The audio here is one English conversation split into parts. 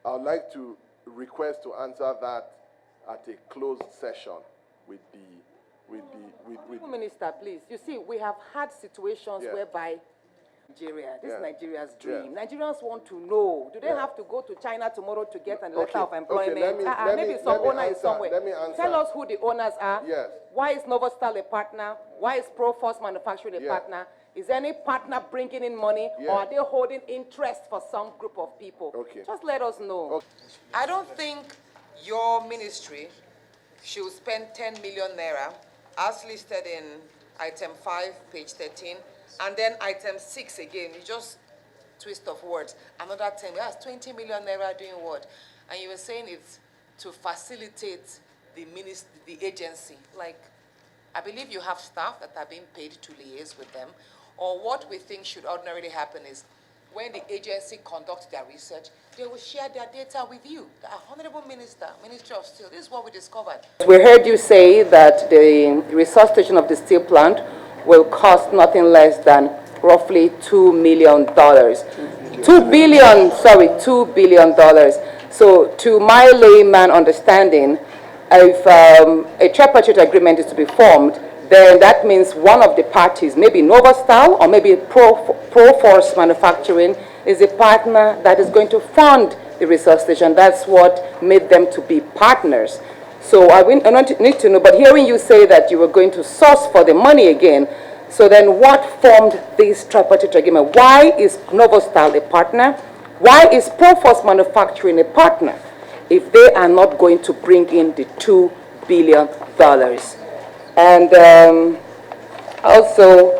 I would like to request to answer that at a closed session with the Minister, please. You see, we have had situations whereby Nigeria, this is Nigeria's dream. Nigerians want to know, do they have to go to China tomorrow to get a letter of employment? Maybe some owner is somewhere. Tell us who the owners are. Yes. Why is Novostal a partner? Why is Proforce Manufacturing a partner? Is any partner bringing in money, or are they holding interest for some group of people? Just let us know. I don't think your ministry should spend 10 million naira as listed in item 5, page 13, and then item 6 again. You just twist of words. Another 10, that's 20 million naira doing what? And you were saying it's to facilitate the agency. Like, I believe you have staff that are being paid to liaise with them. Or what we think should ordinarily happen is when the agency conducts their research, they will share their data with you. The Honorable Minister, Ministry of Steel, this is what we discovered. We heard you say that the resuscitation of the steel plant will cost nothing less than roughly $2 million. $2 billion. So to my layman understanding, if a tripartite agreement is to be formed, then that means one of the parties, maybe Novostal or maybe Proforce Manufacturing, is a partner that is going to fund the resuscitation. That's what made them to be partners. So I need to know, but hearing you say that you were going to source for the money again, so then what formed this tripartite agreement? Why is Novostal a partner? Why is Proforce Manufacturing a partner if they are not going to bring in the $2 billion? And also,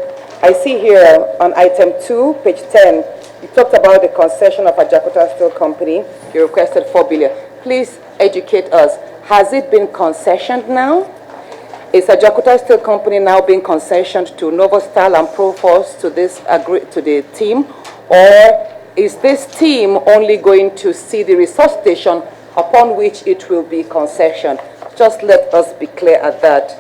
I see here on item 2, page 10, you talked about the concession of Ajaokuta Steel Company. You requested $4 billion. Please educate us. Has it been concessioned now? Is Ajaokuta Steel Company now being concessioned to Novostal and Proforce to the team, or is this team only going to see the resuscitation upon which it will be concessioned? Just let us be clear at that.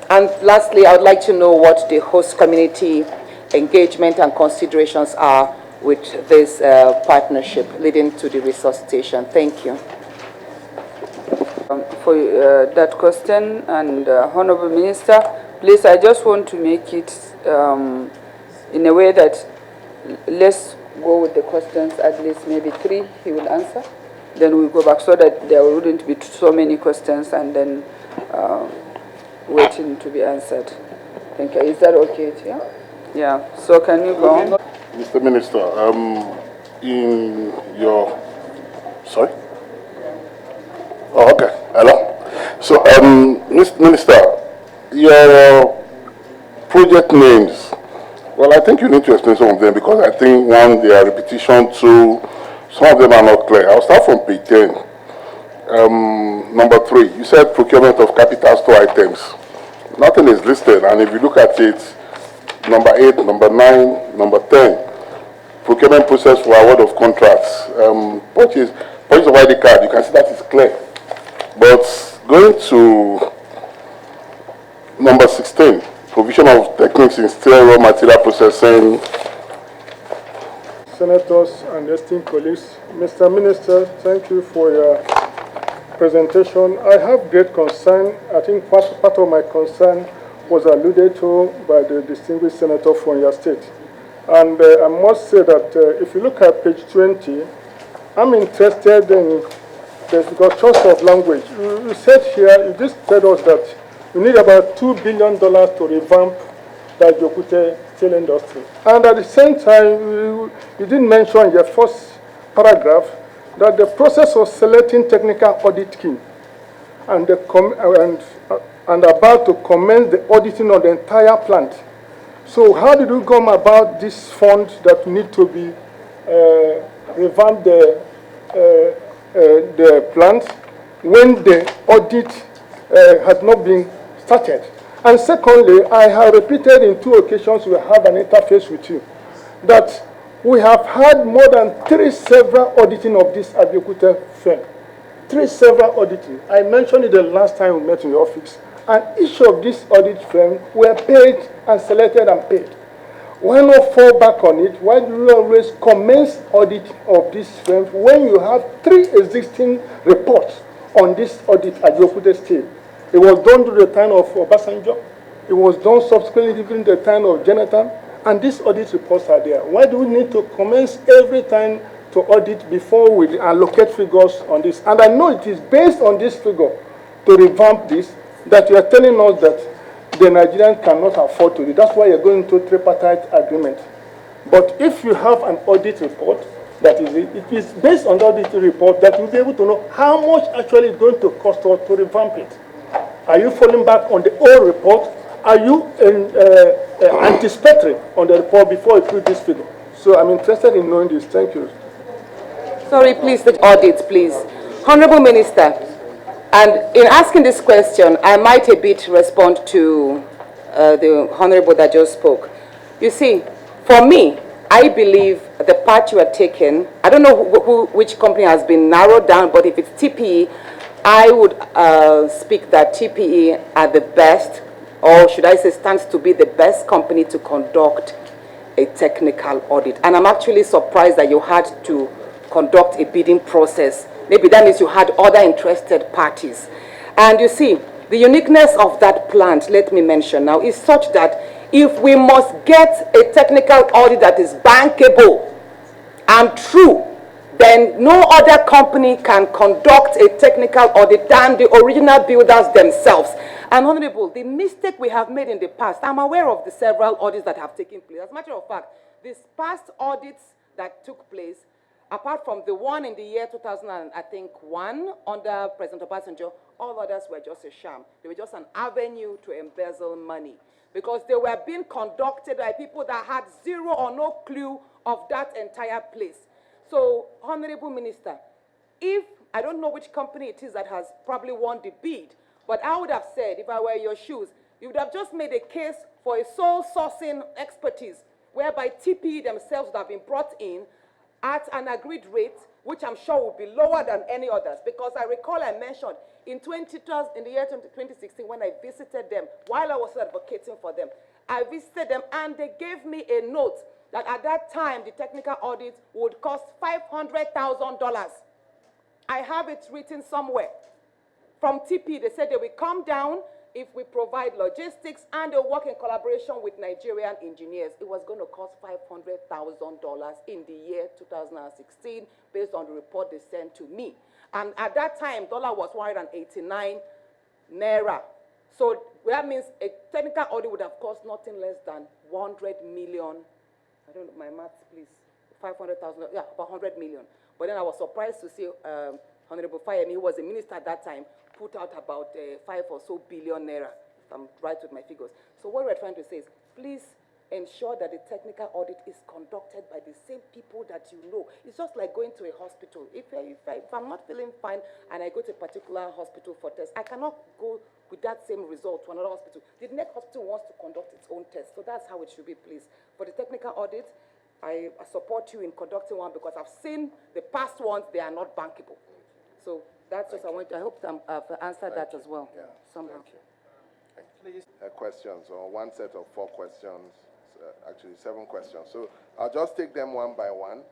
And lastly, I would like to know what the host community engagement and considerations are with this partnership leading to the resuscitation. Thank you. For that question, and Honorable Minister, please, I just want to make it in a way that let's go with the questions, at least maybe 3 he will answer. Then we'll go back so that there wouldn't be so many questions and then waiting to be answered. Thank you. Is that okay? Yeah. So can you go on? Mr. Minister, in your... Sorry? Oh, okay. Hello. So, Mr. Minister, your project names, well, I think you need to explain some of them because I think, one, they are repetition, 2, some of them are not clear. I'll start from page 10. Number 3, you said procurement of capital store items. Nothing is listed, and if you look at it, number 8, number 9, number 10, procurement process for award of contracts, purchase of ID card, you can see that is clear. But going to number 16, provision of techniques in steel raw material processing. Senators and esteemed colleagues, Mr. Minister, thank you for your presentation. I have great concern. I think part of my concern was alluded to by the distinguished senator from your state. And I must say that if you look at page 20, I'm interested in this because choice of language. You said here, you just said us that you need about $2 billion to revamp the Ajaokuta steel industry. And at the same time, you didn't mention in your first paragraph that the process of selecting technical audit team and about to commence the auditing of the entire plant. So how did you come about this fund that need to be revamp the plant when the audit has not been started? And secondly, I have repeated in 2 occasions we have an interface with you that we have had more than 3 several auditing of this Ajaokuta firm. 3 several auditing. I mentioned it the last time we met in the office. And each of these audit firms were paid and selected and paid. Why not fall back on it? Why do you always commence audit of this firm when you have 3 existing reports on this audit at Ajaokuta State? It was done during the time of Obasanjo. It was done subsequently during the time of Jonathan. And these audit reports are there. Why do we need to commence every time to audit before we allocate figures on this? And I know it is based on this figure to revamp this that you are telling us that the Nigerian cannot afford to do. That's why you're going to tripartite agreement. But if you have an audit report, that is it is based on the audit report that you'll be able to know how much actually is going to cost us to revamp it. Are you falling back on the old report? Are you anticipatory on the report before you put this figure? So I'm interested in knowing this. Thank you. Sorry, please, the audit, please. Honorable Minister, and in asking this question, I might a bit respond to the Honorable that just spoke. You see, for me, I believe the path you are taking, I don't know which company has been narrowed down, but if it's TPE, I would speak that TPE are the best, or should I say stands to be the best company to conduct a technical audit. And I'm actually surprised that you had to conduct a bidding process. Maybe that means you had other interested parties. And you see, the uniqueness of that plant, let me mention now, is such that if we must get a technical audit that is bankable and true, then no other company can conduct a technical audit than the original builders themselves. And Honorable, the mistake we have made in the past, I'm aware of the several audits that have taken place. As a matter of fact, these past audits that took place, apart from the one in the year 2001 under President Obasanjo, all others were just a sham. They were just an avenue to embezzle money because they were being conducted by people that had zero or no clue of that entire place. So, Honorable Minister, if, I don't know which company it is that has probably won the bid, but I would have said, if I were in your shoes, you would have just made a case for a sole sourcing expertise, whereby TPE themselves would have been brought in at an agreed rate, which I'm sure will be lower than any others. Because I recall I mentioned in the year 2016, when I visited them, while I was advocating for them, I visited them and they gave me a note that at that time, the technical audit would cost $500,000. I have it written somewhere. From TP, they said they will come down if we provide logistics and they work in collaboration with Nigerian engineers. It was going to cost $500,000 in the year 2016, based on the report they sent to me. And at that time, dollar was 189 naira. So that means a technical audit would have cost nothing less than 100 million. I don't know my maths, please. 500,000, yeah, about 100 million. But then I was surprised to see Honorable Fayemi, who was a minister at that time, put out about 5 or so billion naira, if I'm right with my figures. So what we're trying to say is, please ensure that the technical audit is conducted by the same people that you know. It's just like going to a hospital. If I'm not feeling fine and I go to a particular hospital for tests, I cannot go with that same result to another hospital. The next hospital wants to conduct its own test. So that's how it should be, please. For the technical audit, I support you in conducting one because I've seen the past ones, they are not bankable. So that's what I want. I hope I've answered that as well, somehow. Please. Questions, or one set of 4 questions, actually 7 questions. So I'll just take them one by one.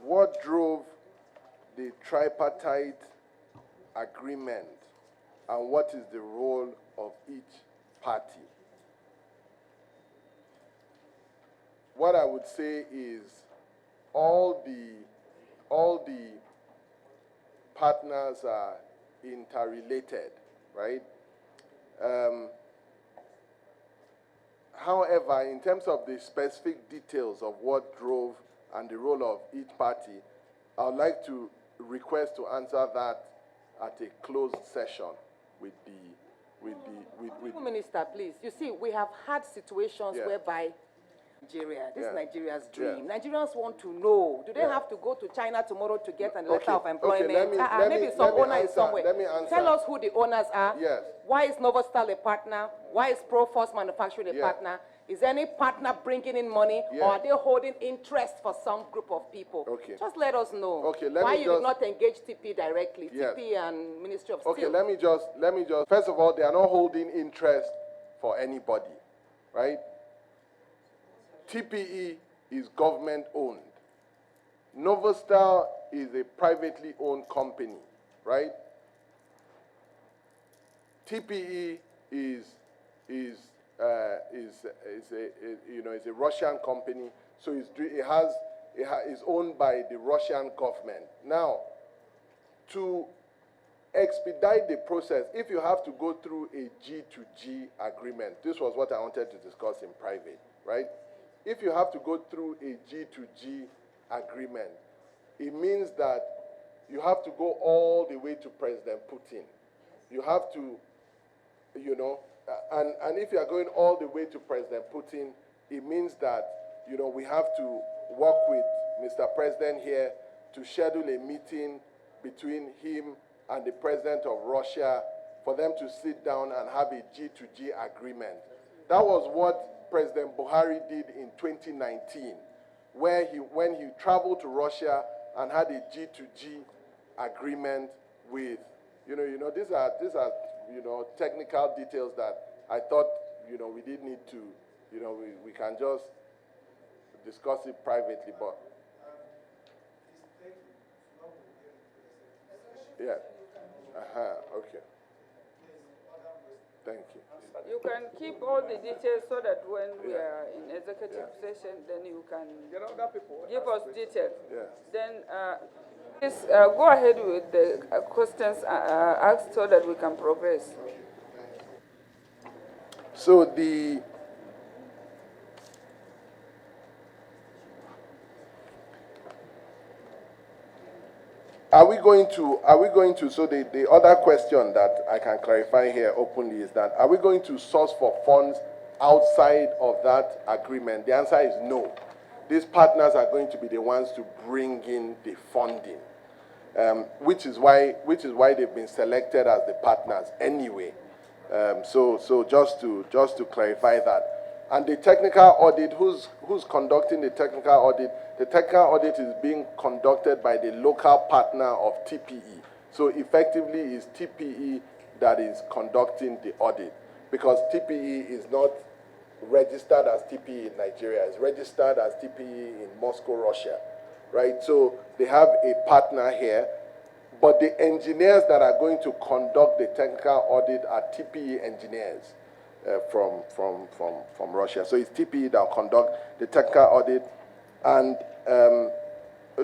What drove the tripartite agreement, and what is the role of each party? What I would say is all the partners are interrelated, right? However, in terms of the specific details of what drove and the role of each party, I would like to request to answer that at a closed session with the Minister, please. You see, we have had situations whereby Nigeria. This is Nigeria's dream. Nigerians want to know. Do they have to go to China tomorrow to get a letter of employment? Maybe some owner is somewhere. Let me answer. Tell us who the owners are. Yes. Why is Novostal a partner? Why is Proforce Manufacturing a partner? Is any partner bringing in money, or are they holding interest for some group of people? Okay. Just let us know. Okay. Why you did not engage TP directly, TP and Ministry of Steel. Okay. Let me just. First of all, they are not holding interest for anybody, right? TPE is government owned. Novostal is a privately owned company, right? TPE is a Russian company, so it's owned by the Russian government. Now, to expedite the process, if you have to go through a G2G agreement, this was what I wanted to discuss in private, right? If you have to go through a G2G agreement, it means that you have to go all the way to President Putin. You have to, and if you are going all the way to President Putin, it means that, we have to work with Mr. President here to schedule a meeting between him and the President of Russia for them to sit down and have a G2G agreement. That was what President Buhari did in 2019, when he traveled to Russia and had a G2G agreement with, these are technical details that I thought, we didn't need to, we can just discuss it privately, but yeah. Okay. Thank you. You can keep all the details so that when we are in executive session, then you can give us details. Then please go ahead with the questions asked so that we can progress. So Are we going to, so the other question that I can clarify here openly is that, are we going to source for funds outside of that agreement? The answer is no. These partners are going to be the ones to bring in the funding, which is why they've been selected as the partners anyway. So just to clarify that. And the technical audit, who's conducting the technical audit? The technical audit is being conducted by the local partner of TPE. So effectively, it's TPE that is conducting the audit, because TPE is not registered as TPE in Nigeria. It's registered as TPE in Moscow, Russia, right? So they have a partner here, but the engineers that are going to conduct the technical audit are TPE engineers. From Russia. So it's TPE that will conduct the technical audit. And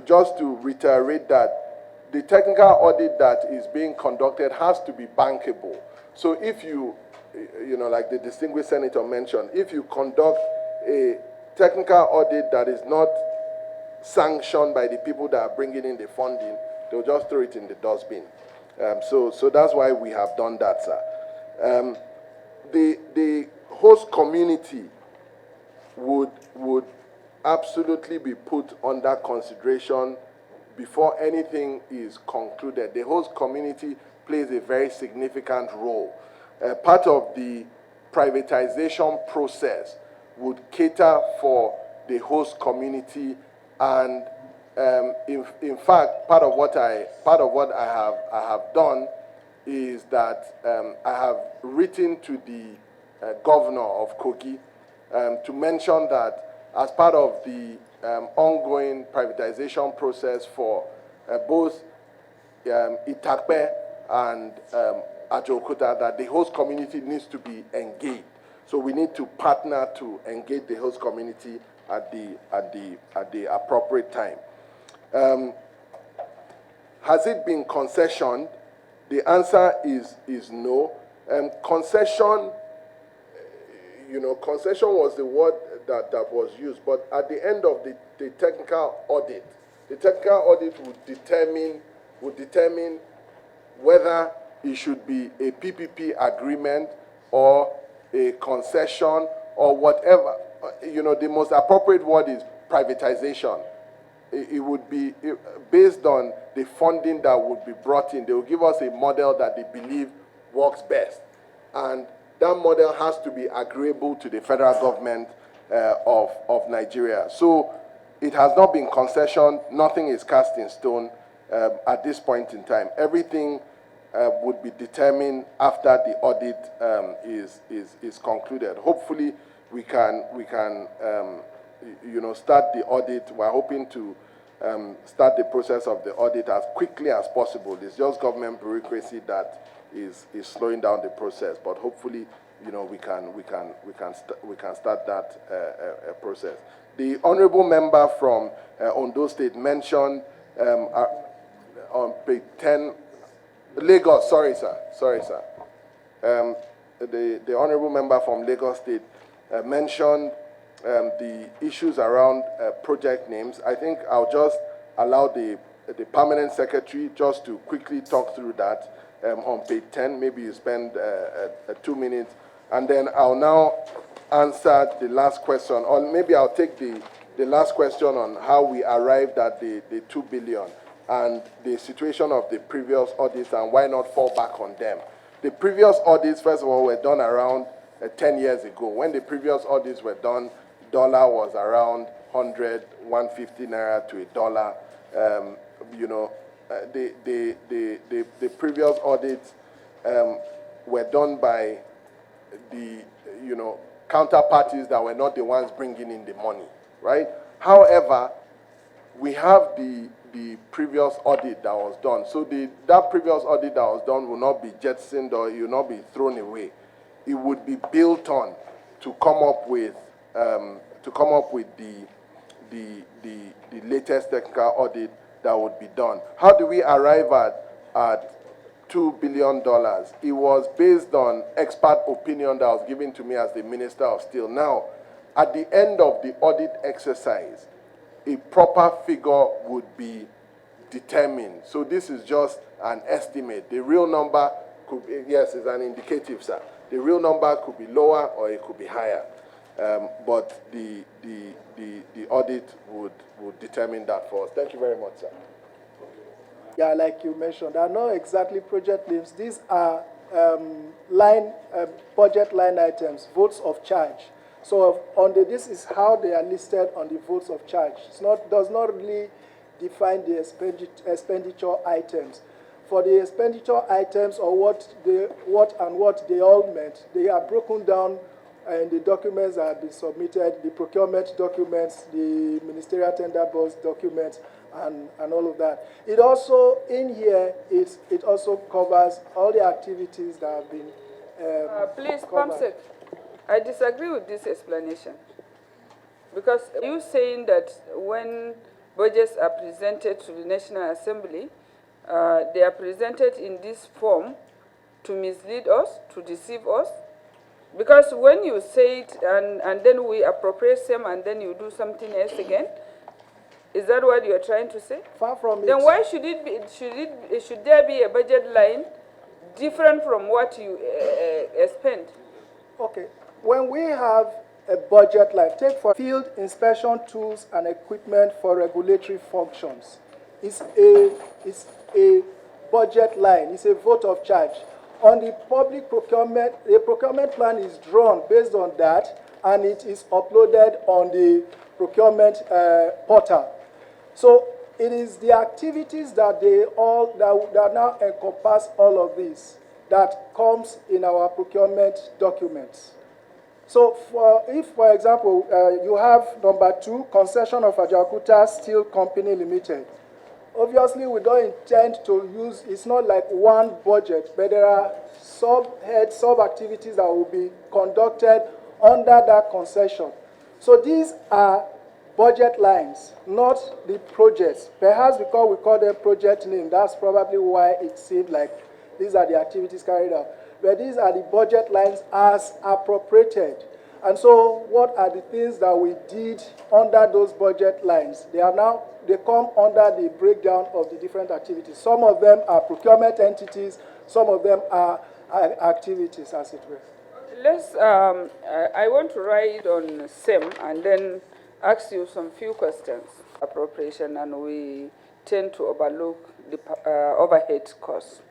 just to reiterate that, the technical audit that is being conducted has to be bankable. So if you like the distinguished senator mentioned, if you conduct a technical audit that is not sanctioned by the people that are bringing in the funding, they'll just throw it in the dustbin. So that's why we have done that, sir. The host community would absolutely be put under consideration before anything is concluded. The host community plays a very significant role. Part of the privatization process would cater for the host community, and in fact, part of what I have done is that I have written to the governor of Kogi to mention that as part of the ongoing privatization process for both Itakpe and Ajaokuta, that the host community needs to be engaged. So we need to partner to engage the host community at the appropriate time. Has it been concessioned? The answer is no. Concession, concession was the word that was used, but at the end of the technical audit, the technical audit would determine whether it should be a PPP agreement or a concession or whatever the most appropriate word is privatization. It would be based on the funding that would be brought in. They will give us a model that they believe works best. And that model has to be agreeable to the federal government of Nigeria. So it has not been concession. Nothing is cast in stone at this point in time. Everything would be determined after the audit is concluded. Hopefully, we can start the audit. We're hoping to start the process of the audit as quickly as possible. It's just government bureaucracy that is slowing down the process. But hopefully, we can start that process. The honourable member from Ondo State mentioned on page 10, Lagos. Sorry, sir. The honourable member from Lagos State mentioned the issues around project names. I think I'll just allow the permanent secretary just to quickly talk through that on page 10. Maybe you spend 2 minutes, and then I'll now answer the last question, or maybe I'll take the last question on how we arrived at the 2 billion and the situation of the previous audits and why not fall back on them. The previous audits, first of all, were done around 10 years ago. When the previous audits were done, dollar was around 100, 150 naira to a dollar. The previous audits were done by the counterparties that were not the ones bringing in the money, right? However, we have the previous audit that was done. So that previous audit that was done will not be jettisoned or it will not be thrown away. It would be built on to come up with the latest technical audit that would be done. How do we arrive at $2 billion? It was based on expert opinion that was given to me as the Minister of Steel. Now, at the end of the audit exercise, a proper figure would be determined. So this is just an estimate. The real number could be, yes, it's an indicative, sir. The real number could be lower or it could be higher. But the audit would determine that for us. Thank you very much, sir. Yeah, like you mentioned, there are not exactly project names. These are budget line items, votes of charge. So this is how they are listed on the votes of charge. Does not really define the expenditure items. For the expenditure items or what they all meant, they are broken down in the documents that have been submitted, the procurement documents, the ministerial tender boards documents, and all of that. It also, in here, it also covers all the activities that have been Please, covered. Pamsek, I disagree with this explanation. Because you saying that when budgets are presented to the National Assembly, they are presented in this form to mislead us, to deceive us. Because when you say it and then we appropriate them and then you do something else again, is that what you are trying to say? Far from it. Then why should it be? Should there be a budget line different from what you spend? Okay. When we have a budget line, take for field inspection tools and equipment for regulatory functions. It's a budget line. It's a vote of charge. On the public procurement, a procurement plan is drawn based on that, and it is uploaded on the procurement portal. So it is the activities that that now encompass all of this that comes in our procurement documents. So if, for example, you have number 2, concession of Ajaokuta Steel Company Limited. Obviously, we don't intend to use, it's not like one budget, but there are sub-activities that will be conducted under that concession. So these are budget lines, not the projects. Perhaps because we call them project name, that's probably why it seemed like these are the activities carried out. But these are the budget lines as appropriated. And so what are the things that we did under those budget lines? They come under the breakdown of the different activities. Some of them are procurement entities, some of them are activities, as it were. I want to ride on SEM and then ask you some few questions. Appropriation, and we tend to overlook the overhead costs,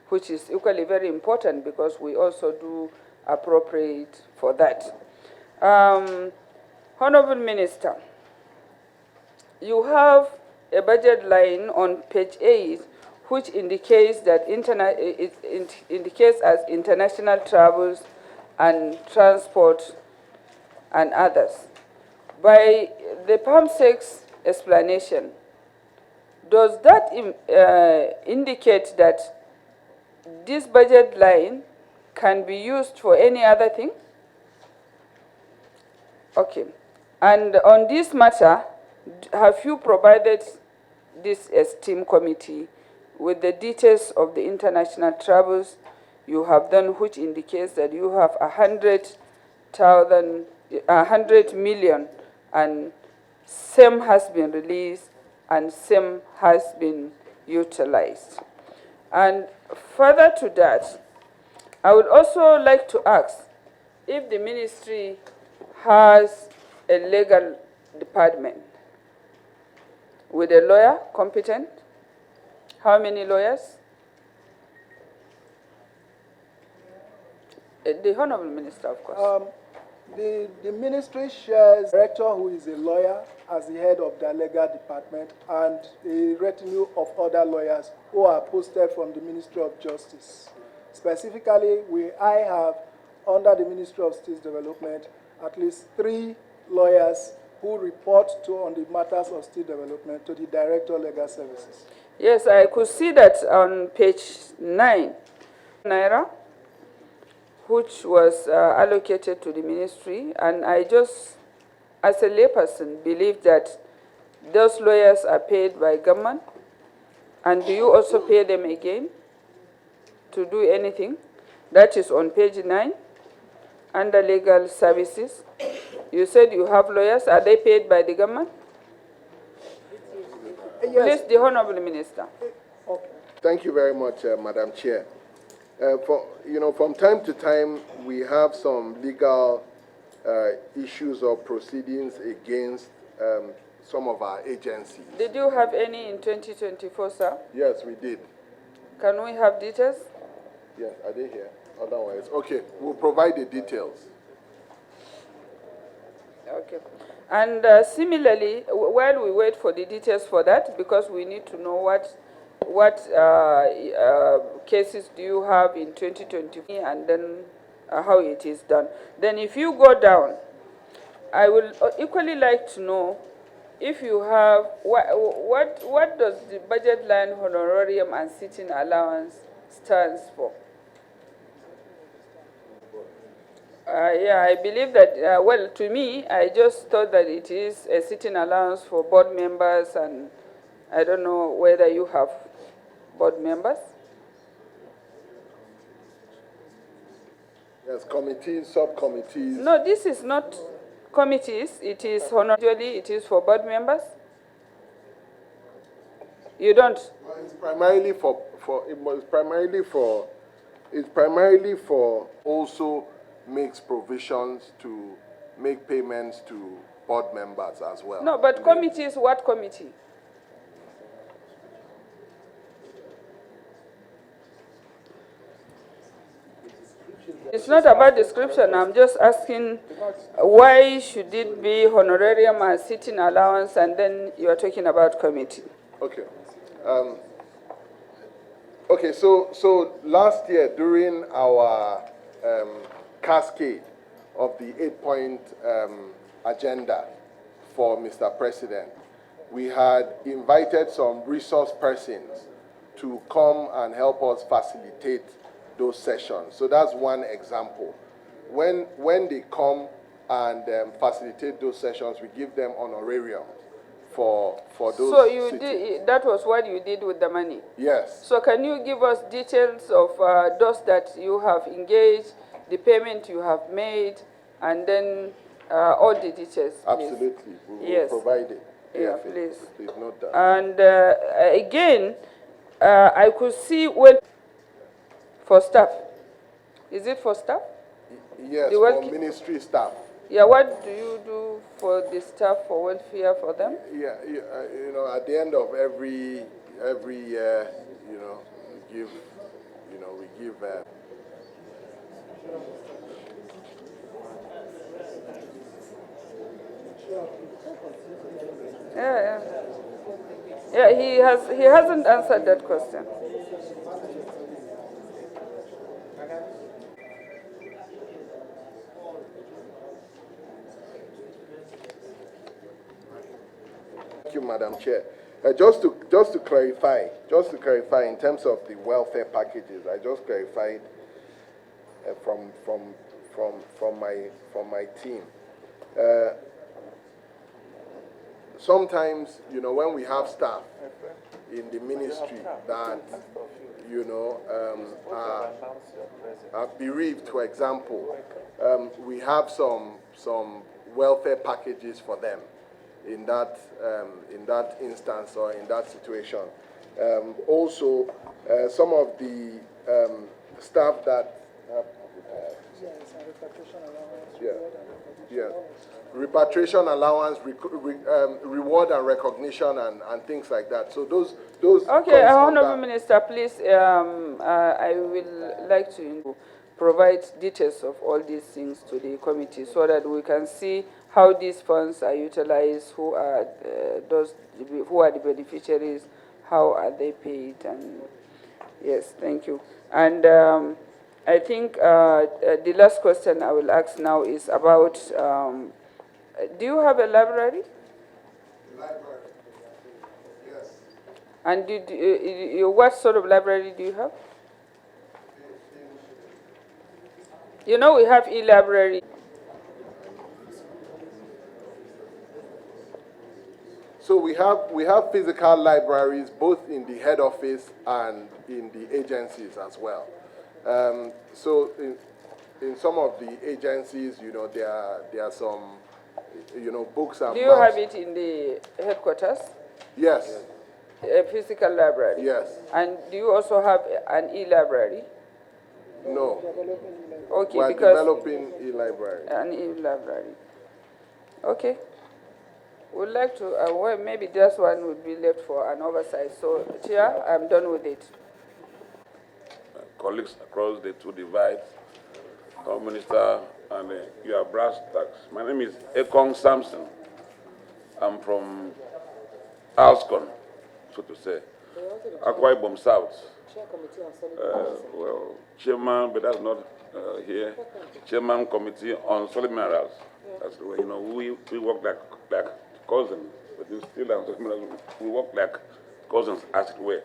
which is equally very important because we also do appropriate for that. Honorable Minister, you have a budget line on page 8 which indicates that it indicates as international travels and transport and others. By the PAM6 explanation, does that indicate that this budget line can be used for any other thing? Okay. And on this matter, have you provided this esteemed committee with the details of the international travels you have done, which indicates that you have 100 million, and same has been released and same has been utilized? And further to that, I would also like to ask if the ministry has a legal department with a lawyer competent. How many lawyers? The Honorable Minister, of course. The ministry shares a director who is a lawyer as the head of the legal department and a retinue of other lawyers who are posted from the Ministry of Justice. Specifically, I have, under the Ministry of State Development, at least 3 lawyers who report on the matters of state development to the Director of Legal Services. Yes, I could see that on page 9, Naira, which was allocated to the ministry, and I just, as a layperson, believe that those lawyers are paid by government. And do you also pay them again to do anything? That is on page 9, under legal services. You said you have lawyers. Are they paid by the government? Yes. Please, the Honorable Minister. Okay. Thank you very much, Madam Chair. From time to time, we have some legal issues or proceedings against some of our agencies. Did you have any in 2024, sir? Yes, we did. Can we have details? Yes, are they here? Otherwise, okay, we'll provide the details. Okay. And similarly, while we wait for the details for that, because we need to know what cases do you have in 2020 and then how it is done. Then if you go down, I will equally like to know if you have, what does the budget line honorarium and sitting allowance stands for? Yeah, I believe that, well, to me, I just thought that it is a sitting allowance for board members, and I don't know whether you have board members. Yes, committees, subcommittees. No, this is not committees. It is usually it is for board members. You don't? Well, it's primarily for also makes provisions to make payments to board members as well. No, but committees, what committee? It's not about description. I'm just asking why should it be honorarium and sitting allowance, and then you're talking about committee. Okay. Okay, so last year during our cascade of the 8-point agenda for Mr. President, we had invited some resource persons to come and help us facilitate those sessions. So that's one example. When they come and facilitate those sessions, we give them honorarium for those. So you did, that was what you did with the money? Yes. So can you give us details of those that you have engaged, the payment you have made, and then all the details, please? Absolutely. We will provide it. Yeah, please. Please note that. And again, I could see, well, for staff. Is it for staff? Yes, the for ministry staff. Yeah, what do you do for the staff for welfare for them? Yeah, you know, at the end of every year, you know, we give. Yeah, yeah. Yeah, he hasn't answered that question. Thank you, Madam Chair. Just to clarify in terms of the welfare packages, I just clarified from my team. Sometimes, you know, when we have staff in the ministry that, you know, are bereaved, for example, we have some welfare packages for them in that instance or in that situation. Also, some of the staff that repatriation allowance, reward and recognition, and things like that. So those. Okay, Honorable Minister, please. I will like to provide details of all these things to the committee so that we can see how these funds are utilized, who are the beneficiaries, how are they paid, and yes, thank you. And I think the last question I will ask now is about, do you have a library? Library, yes. And what sort of library do you have? You know, we have e-library. So we have physical libraries both in the head office and in the agencies as well. So in some of the agencies, you know, there are some, you know, books and Do you maps. have it in the headquarters? Yes. A physical library? Yes. And do you also have an e-library? No. Okay, We're because developing e-library. an e-library. Okay. We'd like to, well, maybe this one would be left for an oversight. So, Chair, I'm done with it. Colleagues across the two divides, Home Minister, and your brass tacks. My name is Ekong Samson. I'm from Alscon, so to say, Akwa Ibom South. Well, Chairman, but that's not here. Chairman Committee on Solid Minerals. That's the way, you know, we work like cousins, but you still we work like cousins, as it were.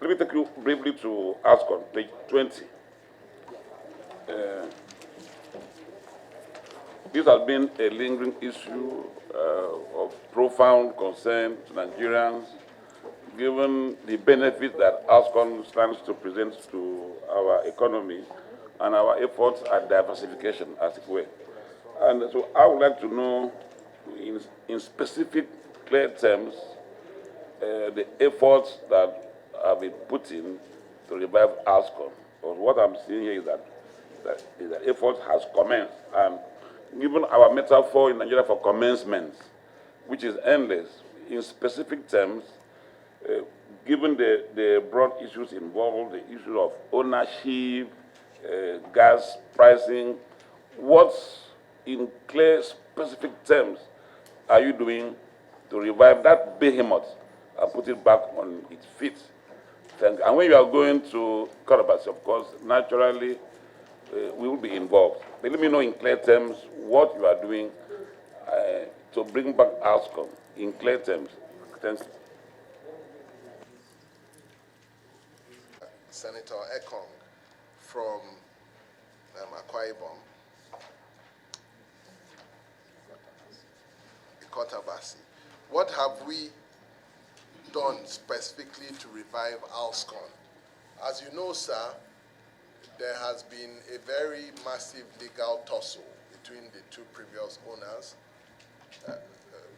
Let me take you briefly to Alscon, page 20. This has been a lingering issue of profound concern to Nigerians, given the benefit that Alscon stands to present to our economy and our efforts at diversification, as it were. And so I would like to know, in specific, clear terms, the efforts that have been put in to revive Alscon. But what I'm seeing here is that effort has commenced. And given our metaphor in Nigeria for commencement, which is endless, in specific terms, given the broad issues involved, the issue of ownership, gas pricing, what, in clear, specific terms, are you doing to revive that behemoth and put it back on its feet? And when you are going to Korobasi, of course, naturally, we will be involved. But let me know in clear terms what you are doing to bring back Alscon in clear terms. Thanks. Senator Ekong from Akwa Ibom, Korobasi. What have we done specifically to revive Alscon? As you know, sir, there has been a very massive legal tussle between the two previous owners,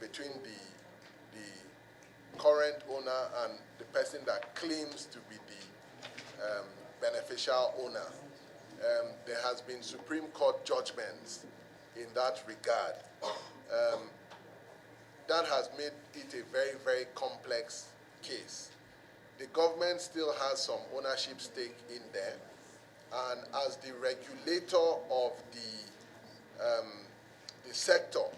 between the current owner and the person that claims to be the beneficial owner. there has been Supreme Court judgments in that regard. That has made it a very, very complex case. The government still has some ownership stake in there, and as the regulator of the sector,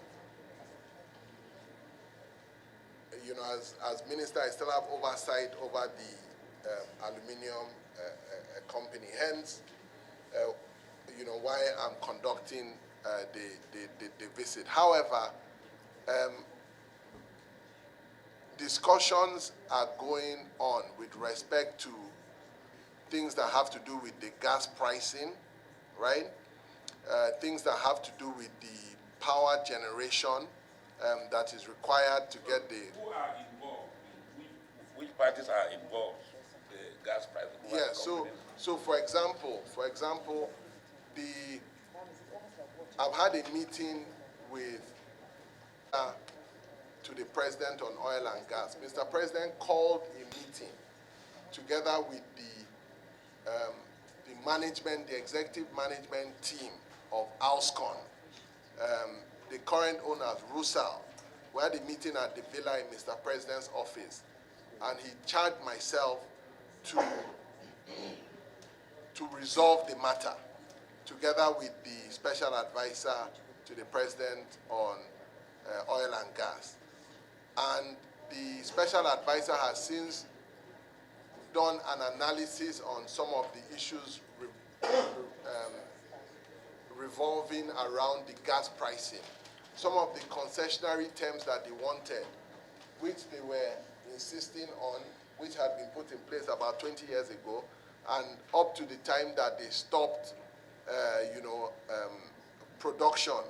you know, as minister, I still have oversight over the aluminium company. Hence, you know, why I'm conducting the visit. However, discussions are going on with respect to things that have to do with the gas pricing, right? Things that have to do with the power generation that is required to get the... Who are involved? Which parties are involved? The gas price? Yeah, so for example, I've had a meeting with to the president on oil and gas. Mr. President called a meeting together with the management, the executive management team of Alscon, the current owners, Rusal. We had a meeting at the villa in Mr. President's office, and he charged myself to resolve the matter together with the special advisor to the president on oil and gas. And the special advisor has since done an analysis on some of the issues revolving around the gas pricing. Some of the concessionary terms that they wanted, which they were insisting on, which had been put in place about 20 years ago, and up to the time that they stopped, production.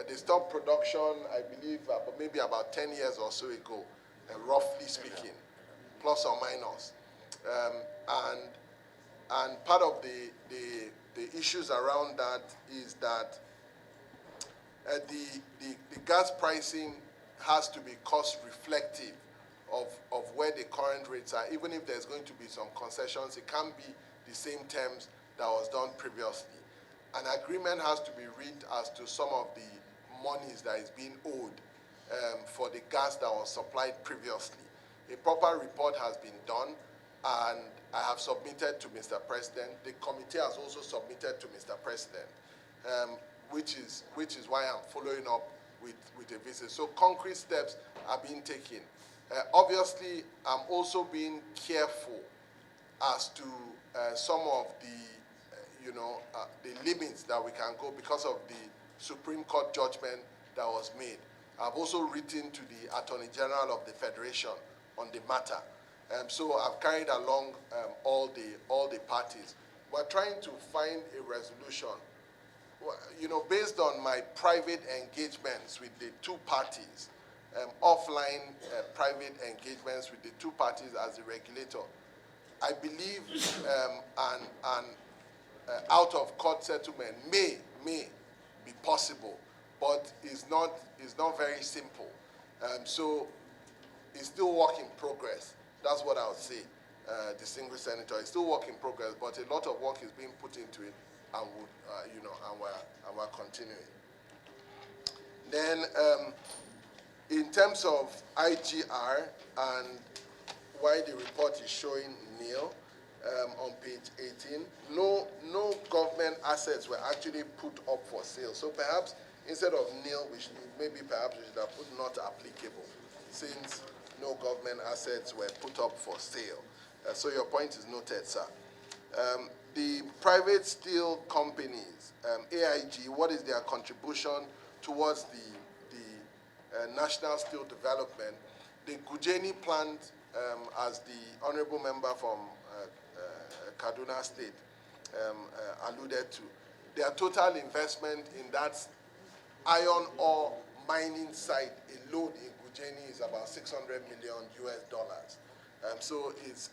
They stopped production, I believe, maybe about 10 years or so ago, roughly speaking, plus or minus. And part of the issues around that is that the gas pricing has to be cost reflective of where the current rates are. Even if there's going to be some concessions, it can't be the same terms that was done previously. An agreement has to be reached as to some of the monies that is being owed for the gas that was supplied previously. A proper report has been done, and I have submitted to Mr. President. The committee has also submitted to Mr. President, which is why I'm following up with a visit. So concrete steps are being taken. Obviously, I'm also being careful as to some of the, the limits that we can go because of the Supreme Court judgment that was made. I've also written to the Attorney General of the Federation on the matter. So I've carried along all the parties. We're trying to find a resolution. Based on my private engagements with the two parties, offline private engagements with the two parties as the regulator, I believe an out-of-court settlement may be possible, but it's not very simple. So it's still work in progress. That's what I would say, distinguished senator. It's still work in progress, but a lot of work is being put into it, and we're continuing. Then, in terms of IGR and why the report is showing nil on page 18, no government assets were actually put up for sale. So perhaps instead of nil, perhaps we should have put not applicable, since no government assets were put up for sale. So your point is noted, sir. The private steel companies, AIG, what is their contribution towards the national steel development? The Gujeni plant, as the honorable member from Kaduna State alluded to, their total investment in that iron ore mining site alone in Gujeni is about $600 million US. So it's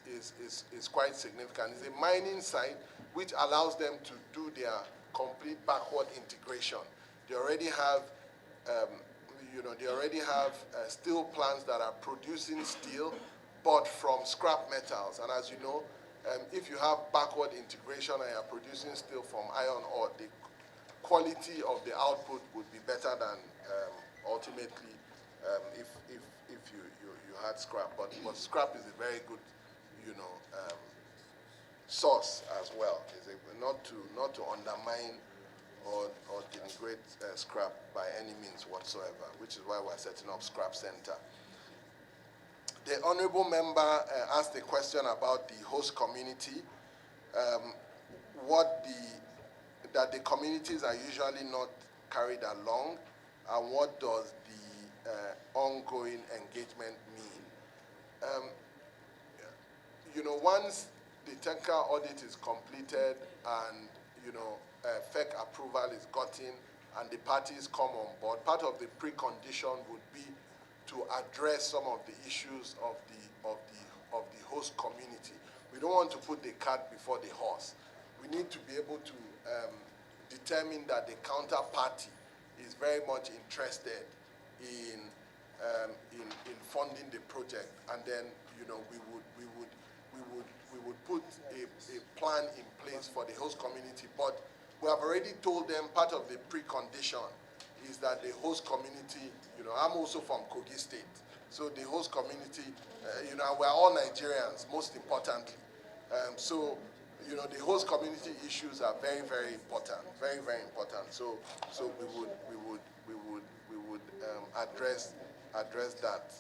quite significant. It's a mining site which allows them to do their complete backward integration. They already have, steel plants that are producing steel, but from scrap metals. And as you know, if you have backward integration and you're producing steel from iron ore, the quality of the output would be better than ultimately if you had scrap. But scrap is a very good, source as well. Not to undermine or denigrate scrap by any means whatsoever, which is why we're setting up Scrap Center. The honorable member asked a question about the host community, that the communities are usually not carried along, and what does the ongoing engagement mean? Once the technical audit is completed and, FEC approval is gotten and the parties come on board, part of the precondition would be to address some of the issues of the host community. We don't want to put the cart before the horse. We need to be able to determine that the counterparty is very much interested in funding the project, and then we would put a plan in place for the host community. But we have already told them part of the precondition is that the host community, I'm also from Kogi State, so the host community, we're all Nigerians, most importantly. So the host community issues are very, very important, very, very important. So we would address that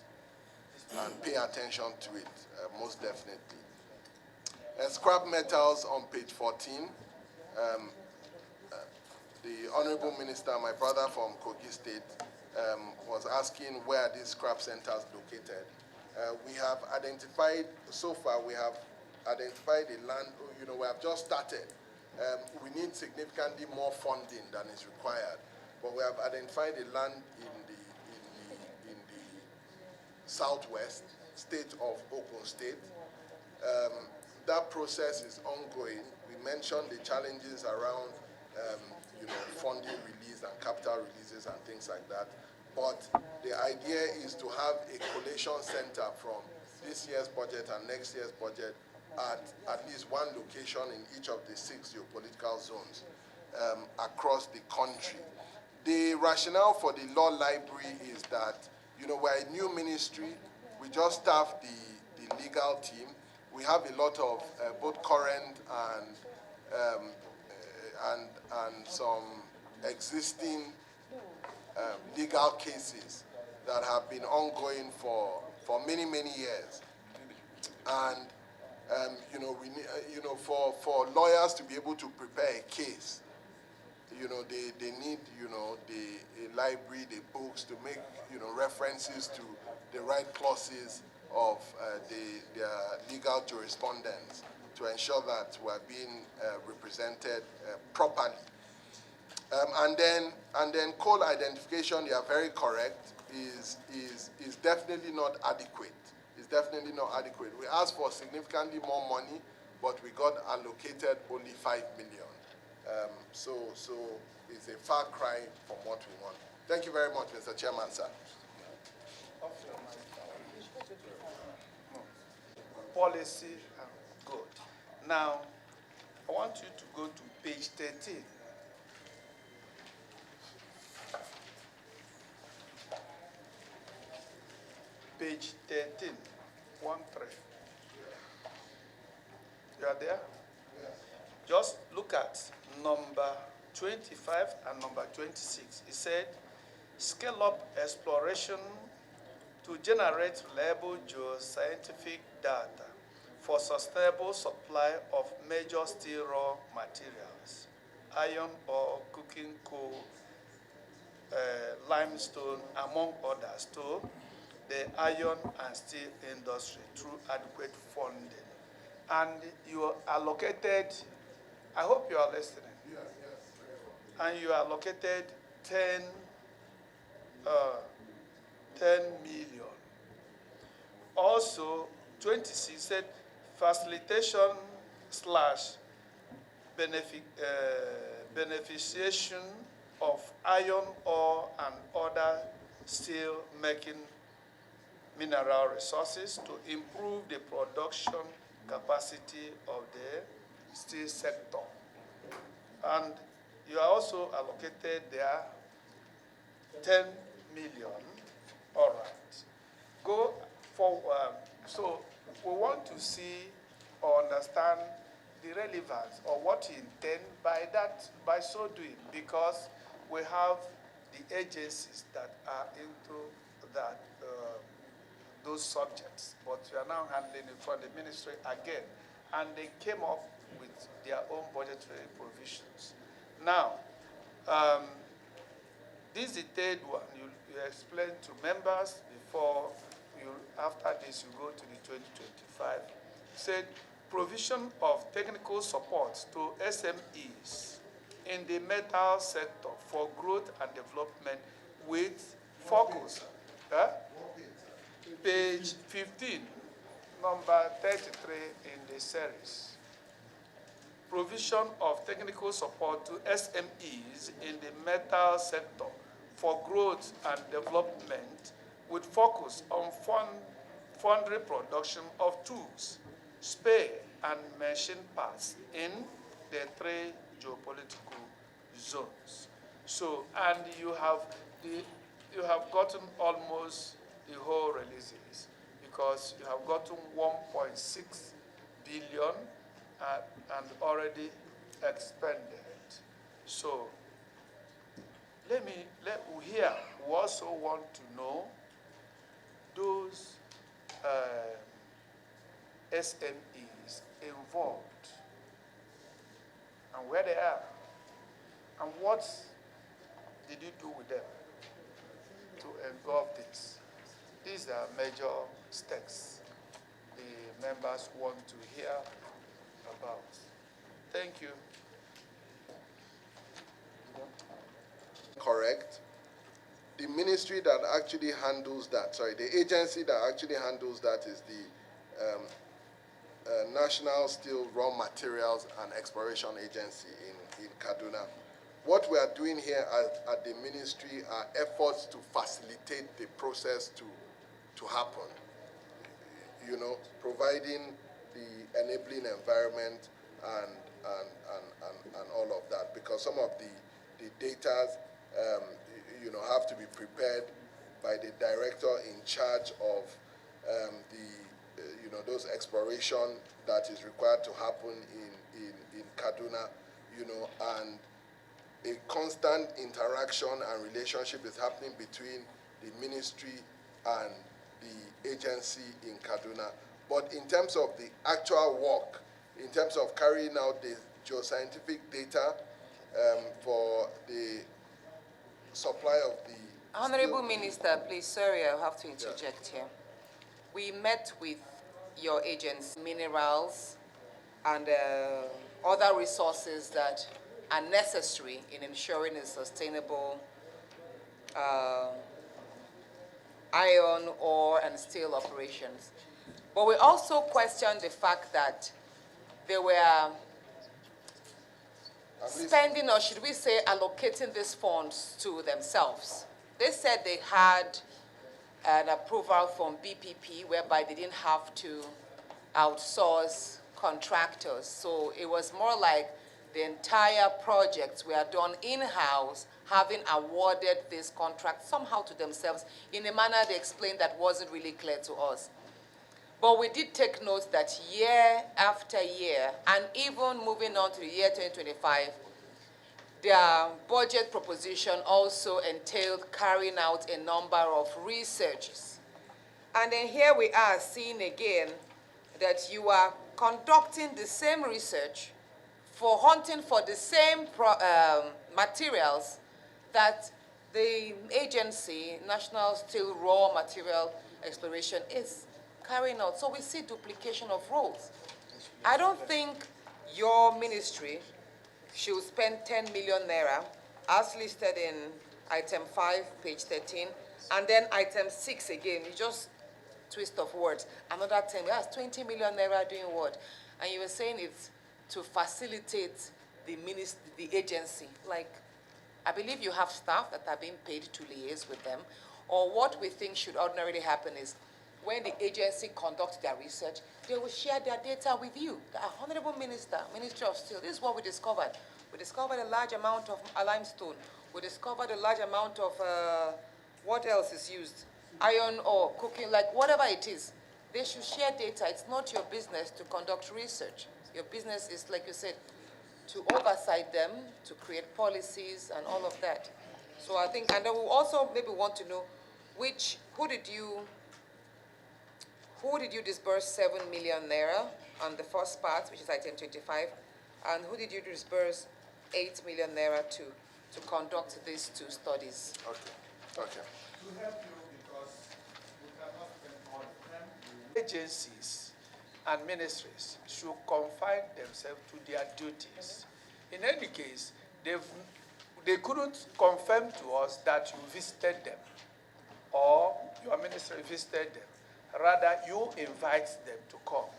and pay attention to it, most definitely. Scrap metals on page 14. The Honorable Minister, my brother from Kogi State, was asking where are these scrap centers located. We have identified, so far we have identified a land, we have just started. We need significantly more funding than is required, but we have identified a land in the southwest state of Ogun State. That process is ongoing. We mentioned the challenges around funding release and capital releases and things like that. But the idea is to have a collation center from this year's budget and next year's budget at least one location in each of the 6 geopolitical zones across the country. The rationale for the law library is that, we're a new ministry. We just staffed the legal team. We have a lot of both current and some existing legal cases that have been ongoing for many, many years. And we need, for lawyers to be able to prepare a case, they need, a library, the books to make, references to the right clauses of their legal jurisprudence to ensure that we're being represented properly. And then coal identification, you are very correct, is definitely not adequate. It's definitely not adequate. We asked for significantly more money, but we got allocated only 5 million. So it's a far cry from what we want. Thank you very much, Mr. Chairman, sir. Policy, good. Now, I want you to go to page 13. Page 13, 1-3. You are there? Yes. Just look at number 25 and number 26. It said, scale up exploration to generate reliable geoscientific data for sustainable supply of major steel raw materials, iron ore, coking coal, limestone, among others, to the iron and steel industry through adequate funding. And you allocated, I hope you are listening. Yes, yes. And you allocated 10 million. Also, 26 said facilitation / beneficiation of iron ore and other steel making mineral resources to improve the production capacity of the steel sector. And you are also allocated there 10 million. All right. Go forward. So we want to see or understand the relevance or what you intend by that, by so doing, because we have the agencies that are into that, those subjects, but we are now handling it from the ministry again, and they came up with their own budgetary provisions. Now, this is the third one. You explain to members before you, after this, you go to the 2025. Said provision of technical support to SMEs in the metal sector for growth and development with focus. Page 15, number 33 in the series. Provision of technical support to SMEs in the metal sector for growth and development with focus on foundry production of tools, spare and machine parts in the 3 geopolitical zones. So, and you have gotten almost the whole releases because you have gotten 1.6 billion and already expended. So here we also want to know those SMEs involved and where they are and what did you do with them to engulf this. These are major stakes the members want to hear about. Thank you. Correct. The ministry that actually handles that, the agency that actually handles that is the National Steel Raw Materials and Exploration Agency in Kaduna. What we are doing here at the ministry are efforts to facilitate the process to happen. You know, providing the enabling environment and all of that, because some of the data you know, have to be prepared by the director in charge of you know, those exploration that is required to happen in Kaduna, you know, and a constant interaction and relationship is happening between the ministry and the agency in Kaduna. But in terms of the actual work, in terms of carrying out the geoscientific data for the supply of the... Honorable Minister, please, sorry, I'll have to interject here. We met with your agency, minerals and other resources that are necessary in ensuring a sustainable iron ore and steel operations. But we also questioned the fact that they were spending, or should we say allocating these funds to themselves. They said they had an approval from BPP whereby they didn't have to outsource contractors. So it was more like the entire projects were done in-house, having awarded this contract somehow to themselves in a manner they explained that wasn't really clear to us. But we did take note that year after year, and even moving on to the year 2025, their budget proposition also entailed carrying out a number of researches. And then here we are seeing again that you are conducting the same research for hunting for the same materials that the agency, National Steel Raw Material Exploration, is carrying out. So we see duplication of roles. I don't think your ministry should spend 10 million naira, as listed in item 5, page 13, and then item 6 again, you just twist of words. Another 10, that's 20 million naira doing what? And you were saying it's to facilitate the agency. Like, I believe you have staff that are being paid to liaise with them, or what we think should ordinarily happen is when the agency conducts their research, they will share their data with you. Honorable Minister, Ministry of Steel, this is what we discovered. We discovered a large amount of limestone. We discovered a large amount of, what else is used? Iron ore, cooking, like whatever it is. They should share data. It's not your business to conduct research. Your business is, like you said, to oversight them, to create policies and all of that. So I think, and then we also maybe want to know who did you disburse 7 million naira on the first part, which is item 25, and who did you disburse 8 million naira to conduct these two studies? Okay. To help you, because we cannot spend all the time. Agencies and ministries should confine themselves to their duties. In any case, they couldn't confirm to us that you visited them or your ministry visited them. Rather, you invite them to come.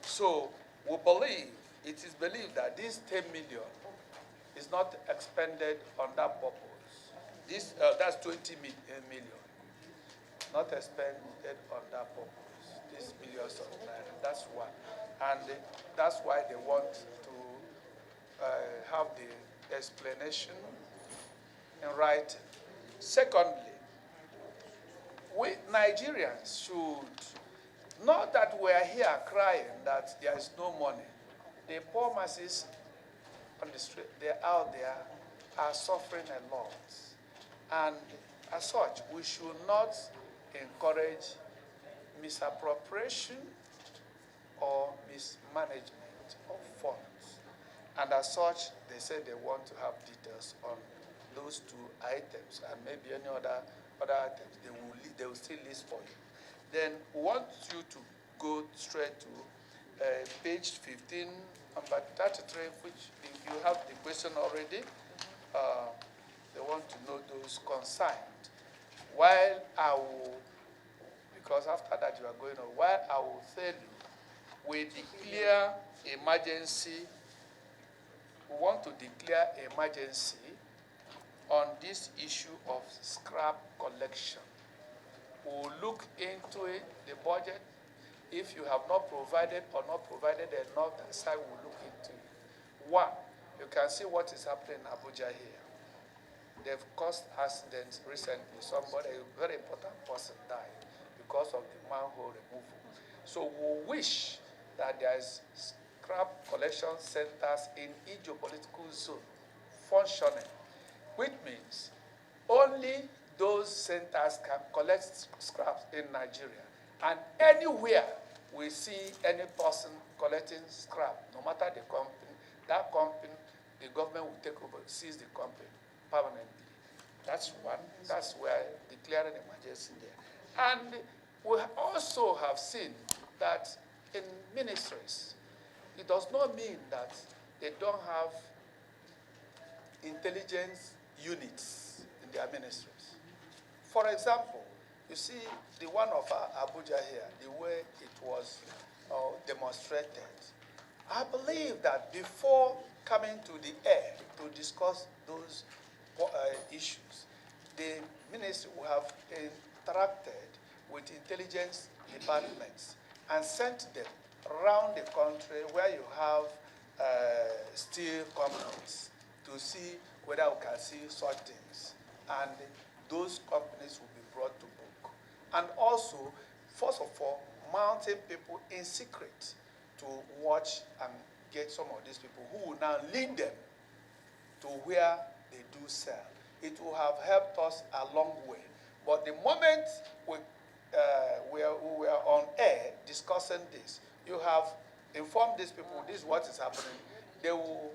So it is believed that this 10 million is not expended on that purpose. That's 20 million, not expended on that purpose. These millions of naira, that's one. And that's why they want to have the explanation in writing. Secondly, we Nigerians should, not that we are here crying that there is no money. The poor masses on the street, they're out there, are suffering a lot. And as such, we should not encourage misappropriation or mismanagement of funds. And as such, they say they want to have details on those two items and maybe any other items they will still list for you. Then we want you to go straight to page 15, number 33, which you have the question already. They want to know those concerned. While I will, because after that you are going on, while I will tell you, we declare emergency, we want to declare emergency on this issue of scrap collection. We'll look into it, the budget. If you have not provided or not provided enough, that side will look into it. One, you can see what is happening in Abuja here. They've caused accidents recently. Somebody, a very important person, died because of the manhole removal. So we wish that there is scrap collection centers in each geopolitical zone functioning, which means only those centers can collect scraps in Nigeria. And anywhere we see any person collecting scrap, no matter the company, that company, the government will take over, seize the company permanently. That's one. That's why declaring emergency there. And we also have seen that in ministries, it does not mean that they don't have intelligence units in their ministries. For example, you see the one of Abuja here, the way it was demonstrated. I believe that before coming to the air to discuss those issues, the ministry will have interacted with intelligence departments and sent them around the country where you have steel companies to see whether we can see such things. And those companies will be brought to book. And also, first of all, mounting people in secret to watch and get some of these people who will now lead them to where they do sell. It will have helped us a long way. But the moment we were on air discussing this, you have informed these people this is what is happening. They will,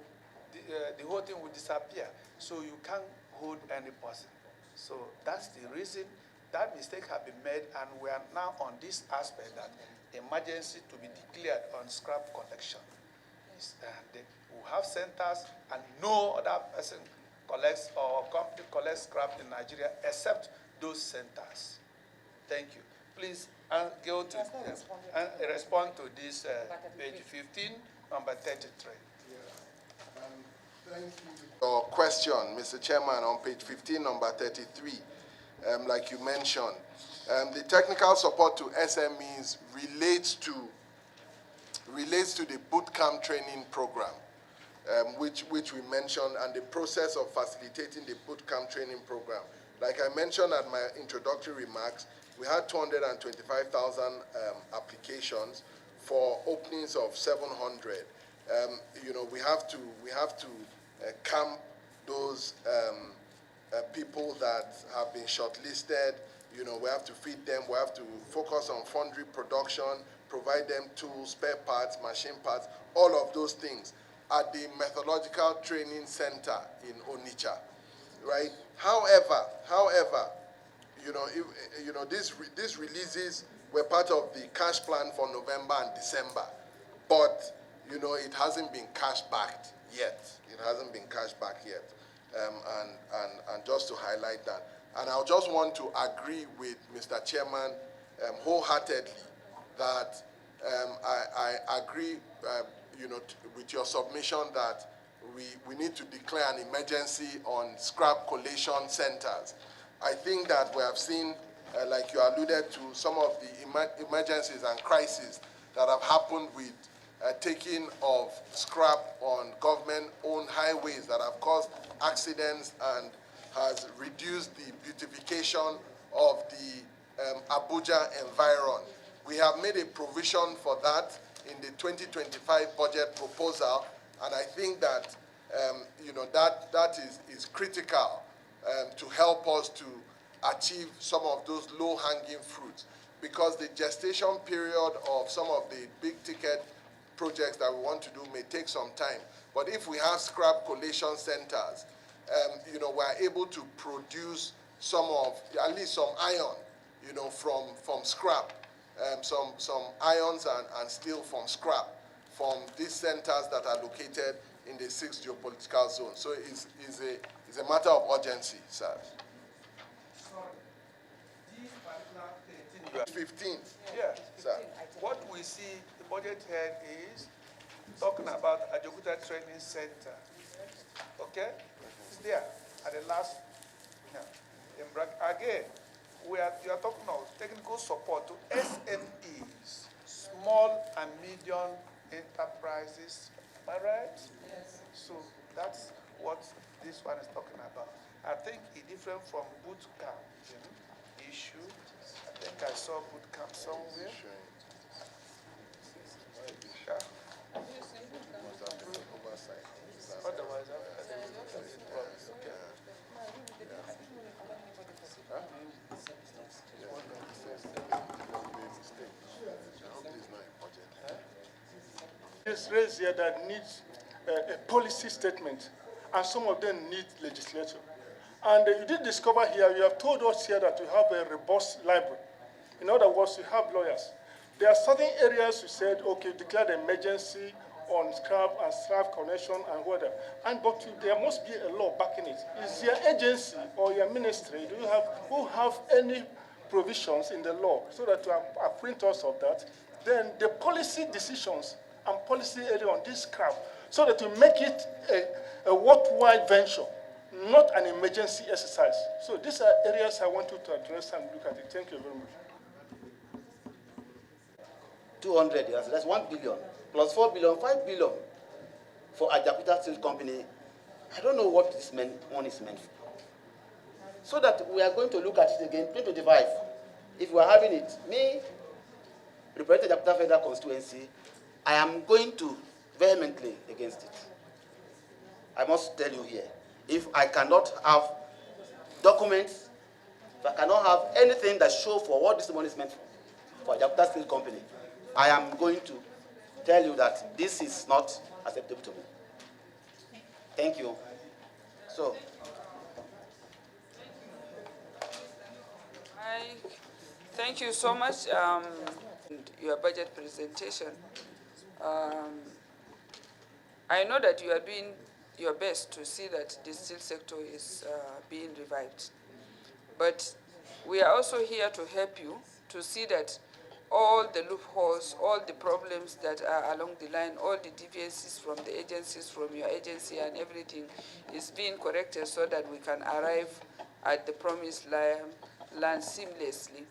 the whole thing will disappear. So you can't hold any person. So that's the reason that mistake has been made, and we are now on this aspect that emergency to be declared on scrap collection. They will have centers, and no other person collects or company collects scrap in Nigeria except those centers. Thank you. Please go to respond to this page 15, number 33. Thank you. Your question, Mr. Chairman, on page 15, number 33, like you mentioned, The technical support to SMEs relates to the bootcamp training program, which we mentioned, and the process of facilitating the bootcamp training program. Like I mentioned at my introductory remarks, we had 225,000 applications for openings of 700. You know, we have to camp those people that have been shortlisted. You know, we have to feed them. We have to focus on foundry production, provide them tools, spare parts, machine parts, all of those things at the Methodological Training Center in Onitsha, right? However, these releases were part of the cash plan for November and December, but you know, it hasn't been cash backed yet. It hasn't been cash back yet, and just to highlight that. And I just want to agree with Mr. Chairman wholeheartedly that I agree, with your submission that we need to declare an emergency on scrap collation centers. I think that we have seen, like you alluded to, some of the emergencies and crises that have happened with taking of scrap on government-owned highways that have caused accidents and has reduced the beautification of the Abuja environment. We have made a provision for that in the 2025 budget proposal, and I think that that is critical to help us to achieve some of those low-hanging fruits, because the gestation period of some of the big-ticket projects that we want to do may take some time. But if we have scrap collation centers, we're able to produce at least some iron, from scrap, some irons and steel from scrap, from these centers that are located in the 6 geopolitical zones. So it's a matter of urgency, sir. Sorry. This particular 15. Yeah. Sir. What we see, the budget head is talking about Ajaokuta Training Center. Okay? It's there at the last, again, you are talking of technical support to SMEs, small and medium enterprises. Am I right? Yes. So that's what this one is talking about. I think it's different from boot camp issue. I think I saw boot camp somewhere. Yeah. Otherwise, okay. It's raised here that needs a policy statement, and some of them need legislation. And you did discover here, you have told us here that you have a robust library. In other words, you have lawyers. There are certain areas you said, okay, declare the emergency on scrap and scrap connection and whatever. But there must be a law backing it. Is your agency or your ministry, who have any provisions in the law so that you acquaint us of that? Then the policy decisions and policy area on this scrap, so that you make it a worthwhile venture, not an emergency exercise. So these are areas I want you to address and look at it. Thank you very much. 200 years, that's 1 billion, plus 4 billion, 5 billion for Ajaokuta Steel Company. I don't know what this money is meant for. So that we are going to look at it again, 2025. If we are having it, me, representing Ajaokuta Federal Constituency, I am going to vehemently against it. I must tell you here, if I cannot have documents, if I cannot have anything that shows for what this money is meant for Ajaokuta Steel Company, I am going to tell you that this is not acceptable to me. Thank you. So, thank you so much. Your budget presentation. I know that you are doing your best to see that the steel sector is being revived. But we are also here to help you to see that all the loopholes, all the problems that are along the line, all the deviations from the agencies, from your agency and everything is being corrected so that we can arrive at the promised land seamlessly.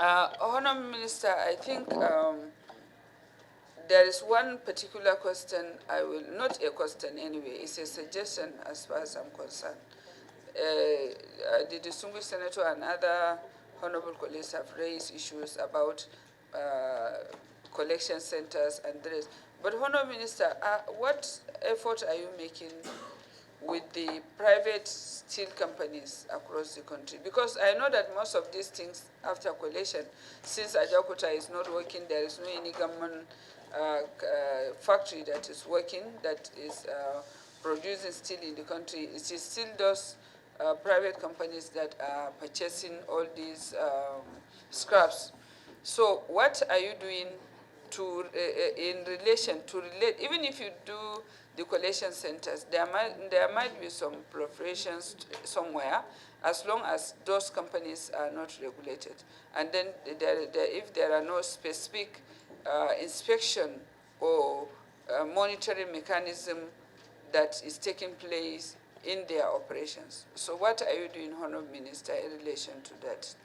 Honourable Minister, I think there is one particular question I will, not a question anyway, it's a suggestion as far as I'm concerned. The distinguished senator and other honourable colleagues have raised issues about collection centers and the rest. But Honourable Minister, what effort are you making with the private steel companies across the country? Because I know that most of these things after collection, since Ajaokuta is not working, there is no any government factory that is working, that is producing steel in the country. It is still those private companies that are purchasing all these scraps. So what are you doing to, in relation to relate, even if you do the collection centers, there might be some proliferations somewhere, as long as those companies are not regulated. And then if there are no specific inspection or monitoring mechanism that is taking place in their operations. So what are you doing, Honourable Minister, in relation to that?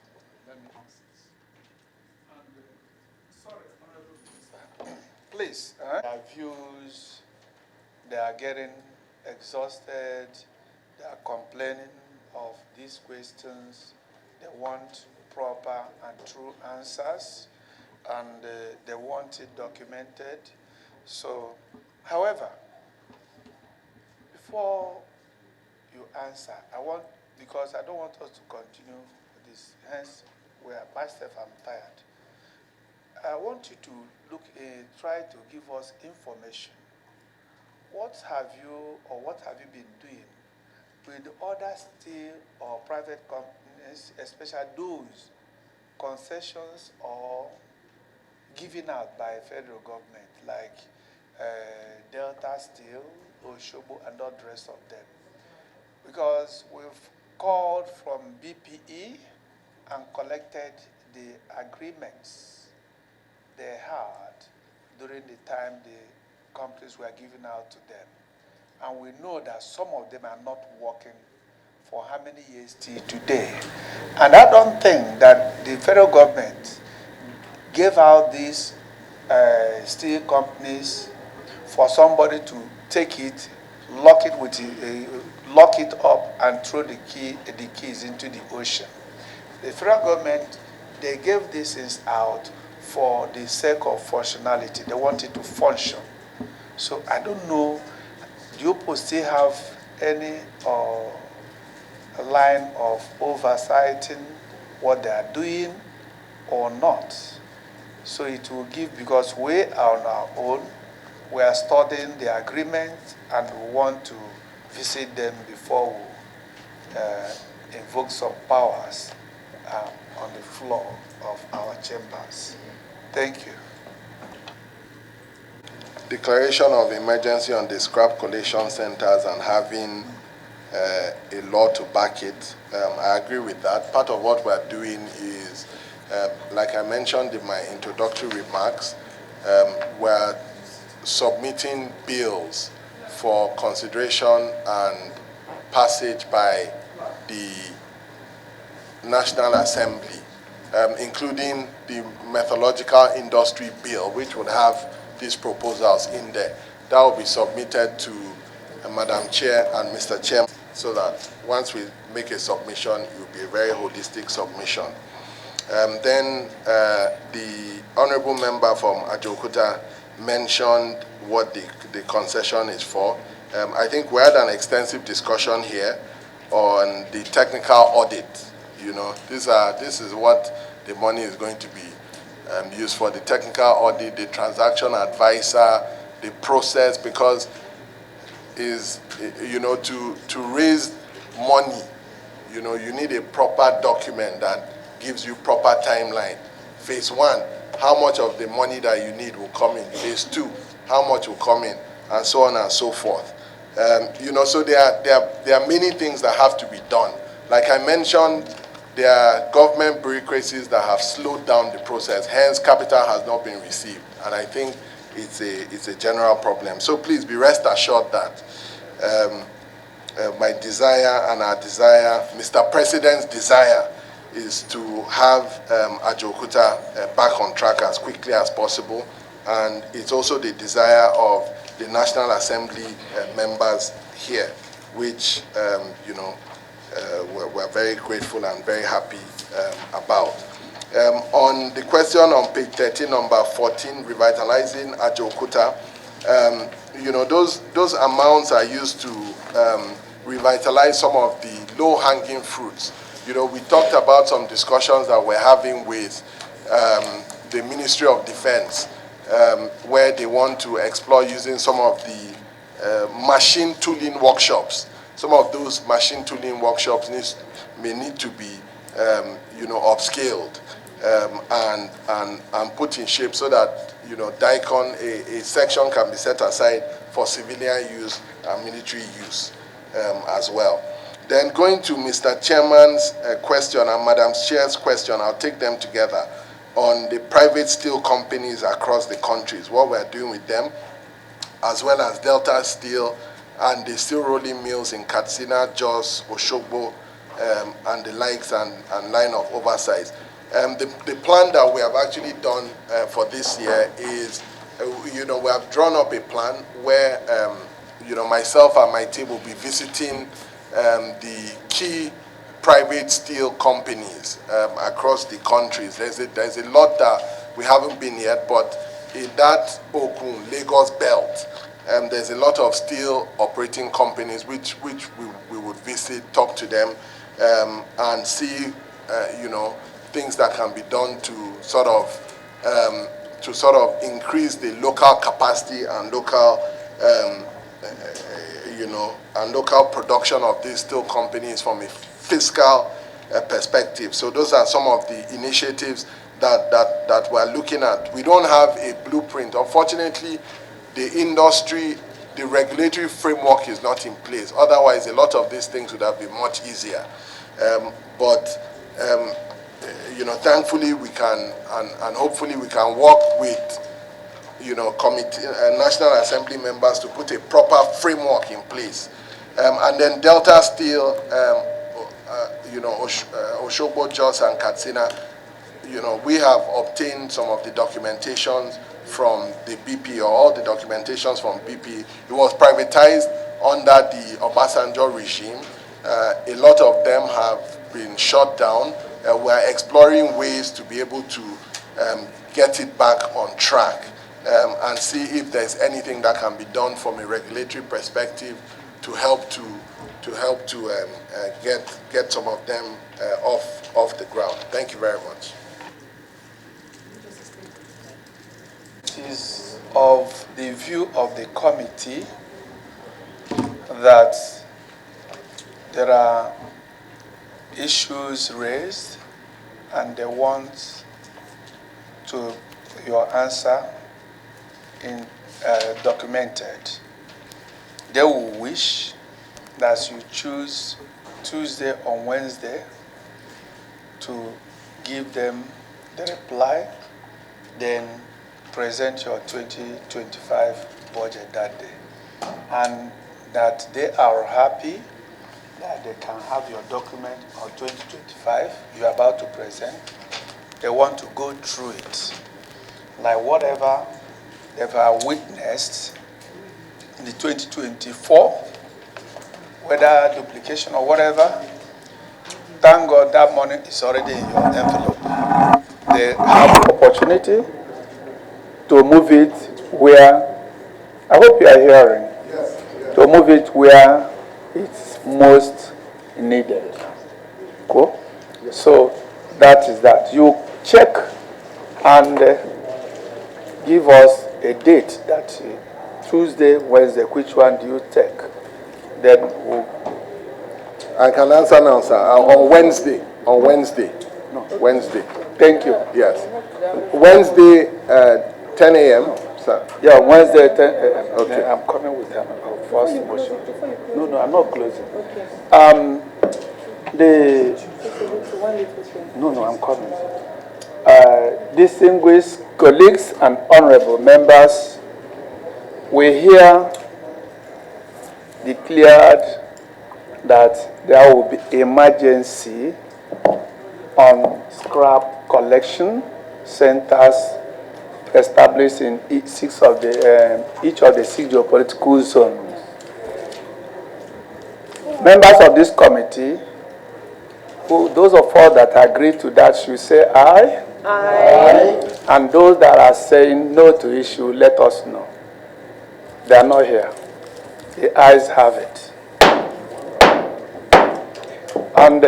Please, their views, they are getting exhausted, they are complaining of these questions, they want proper and true answers, and they want it documented. So, however, before you answer, because I don't want us to continue this, hence, myself, I'm tired. I want you to try to give us information. What have you been doing with other steel or private companies, especially those concessions or given out by federal government, like Delta Steel, Oshobo, and all the rest of them? Because we've called from BPE and collected the agreements they had during the time the companies were given out to them. And we know that some of them are not working for how many years till today. And I don't think that the federal government gave out these steel companies for somebody to take it, lock it up, and throw the keys into the ocean. The federal government, they gave these things out for the sake of functionality. They want it to function. So I don't know, do you still have any line of oversighting what they are doing or not? So it will give, because we are on our own, we are studying the agreement and we want to visit them before we invoke some powers on the floor of our chambers. Thank you. Declaration of emergency on the scrap collection centers and having a law to back it. I agree with that. Part of what we're doing is, like I mentioned in my introductory remarks, we're submitting bills for consideration and passage by the National Assembly, including the methodological industry bill, which would have these proposals in there. That will be submitted to Madam Chair and Mr. Chairman, so that once we make a submission, it will be a very holistic submission. Then the honorable member from Ajaokuta mentioned what the concession is for. I think we had an extensive discussion here on the technical audit. You know, this is what the money is going to be used for: the technical audit, the transaction advisor, the process, because to raise money, you need a proper document that gives you proper timeline. Phase 1, how much of the money that you need will come in. Phase 2, how much will come in, and so on and so forth. So there are many things that have to be done. Like I mentioned, there are government bureaucracies that have slowed down the process. Hence, capital has not been received, and I think it's a general problem. So please be rest assured that my desire and our desire, Mr. President's desire, is to have Ajaokuta back on track as quickly as possible, and it's also the desire of the National Assembly members here, which we're very grateful and very happy about. On the question on page 13, number 14, revitalizing Ajaokuta, those amounts are used to revitalize some of the low-hanging fruits. We talked about some discussions that we're having with the Ministry of Defense, where they want to explore using some of the machine tooling workshops. Some of those machine tooling workshops may need to be, upscaled and put in shape so that, DICON, a section can be set aside for civilian use and military use as well. Then going to Mr. Chairman's question and Madam Chair's question, I'll take them together, on the private steel companies across the countries, what we're doing with them, as well as Delta Steel and the steel rolling mills in Katsina, Jos, Oshogbo, and the likes, and line of oversight. The plan that we have actually done for this year is, we have drawn up a plan where, myself and my team will be visiting the key private steel companies across the countries. There's a lot that we haven't been yet, but in that Okun, Lagos belt, there's a lot of steel operating companies which we would visit, talk to them, and see, things that can be done to sort of increase the local capacity and local, and local production of these steel companies from a fiscal perspective. So those are some of the initiatives that we're looking at. We don't have a blueprint. Unfortunately, the industry, the regulatory framework is not in place. Otherwise, a lot of these things would have been much easier. Thankfully we can, and hopefully we can work with, committee, National Assembly members to put a proper framework in place. And then Delta Steel, Oshogbo, Jos, and Katsina, we have obtained some of the documentations from the BP, or all the documentations from BP. It was privatized under the Obasanjo regime. A lot of them have been shut down. We're exploring ways to be able to get it back on track, and see if there's anything that can be done from a regulatory perspective to help to get some of them off the ground. Thank you very much. It is of the view of the committee that there are issues raised and they want your answer in documented. They will wish that you choose Tuesday or Wednesday to give them the reply, then present your 2025 budget that day. And that they are happy that they can have your document on 2025 you're about to present. They want to go through it. Like whatever they've witnessed in the 2024, whether duplication or whatever, thank God that money is already in your envelope. They have the opportunity to move it where, I hope you are hearing, yes. To move it where it's most needed. Cool? Yes. So that is that. You check and give us a date that Tuesday, Wednesday, which one do you take? Then I can answer now, sir. On Wednesday. On Wednesday. No. Wednesday. Thank you. Yes. Wednesday, 10 a.m. Sir. Yeah, Wednesday, 10 a.m. Okay. I'm coming with them. First motion. No, I'm not closing. Okay. No, I'm coming. Distinguished colleagues and honorable members, we here declared that there will be emergency on scrap collection centers established in each of the 6 geopolitical zones. Members of this committee, those of us that agree to that should say aye. Aye. And those that are saying no to issue, let us know. They are not here. The ayes have it. And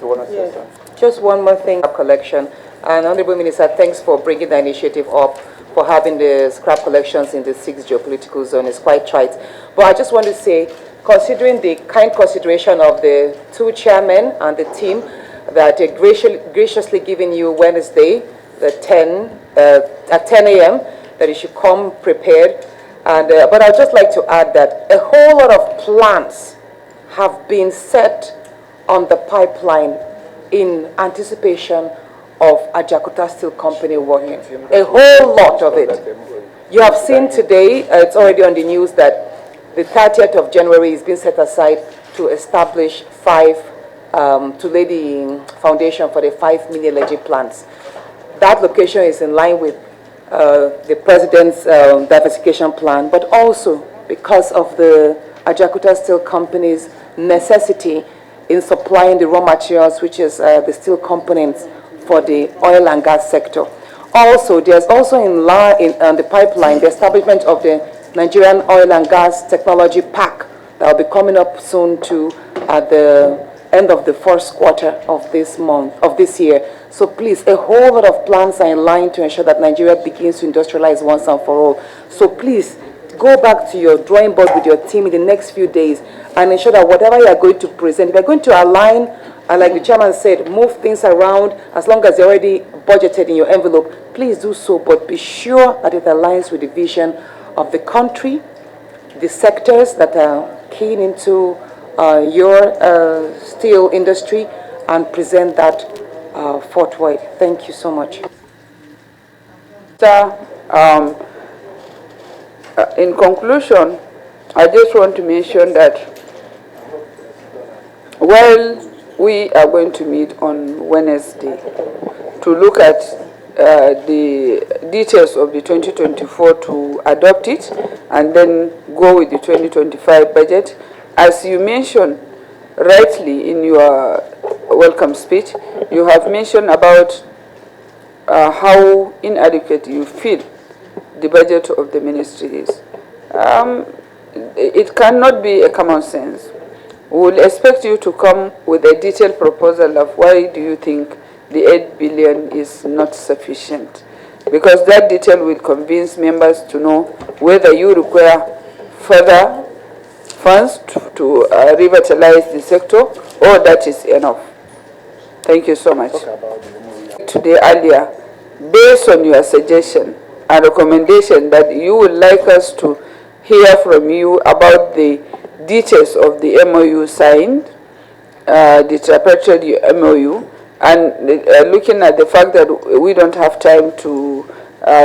you want to say something? Just one more thing. Collection. And Honorable Minister, thanks for bringing the initiative up for having the scrap collections in the 6 geopolitical zone. It's quite trite. But I just want to say, considering the kind consideration of the 2 chairmen and the team that are graciously giving you Wednesday at 10 a.m., that you should come prepared. And but I'd just like to add that a whole lot of plans have been set on the pipeline in anticipation of Ajaokuta Steel Company working. A whole lot of it. You have seen today, it's already on the news, that the 30th of January is being set aside to establish to lay the foundation for the 5 mini LNG plants. That location is in line with the President's diversification plan, but also because of the Ajaokuta Steel Company's necessity in supplying the raw materials, which is the steel components for the oil and gas sector. Also, there's also on the pipeline the establishment of the Nigerian Oil and Gas Technology Park that will be coming up soon too at the end of the first quarter of this year. So please, a whole lot of plans are in line to ensure that Nigeria begins to industrialize once and for all. So please, go back to your drawing board with your team in the next few days and ensure that whatever you are going to present, if you are going to align, and like the chairman said, move things around as long as they're already budgeted in your envelope, please do so, but be sure that it aligns with the vision of the country, the sectors that are keen into your steel industry, and present that forthwith. Thank you so much. In conclusion, I just want to mention that while we are going to meet on Wednesday to look at the details of the 2024 to adopt it and then go with the 2025 budget, as you mentioned rightly in your welcome speech, you have mentioned about how inadequate you feel the budget of the ministry is. It cannot be a common sense. We will expect you to come with a detailed proposal of why do you think the 8 billion is not sufficient, because that detail will convince members to know whether you require further funds to revitalize the sector or that is enough. Thank you so much. Today earlier, based on your suggestion and recommendation that you would like us to hear from you about the details of the MOU signed, the tripartite MOU, and looking at the fact that we don't have time to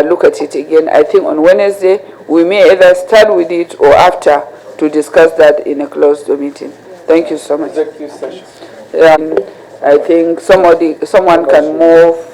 look at it again, I think on Wednesday we may either start with it or after to discuss that in a closed meeting. Thank you so much. I think someone can move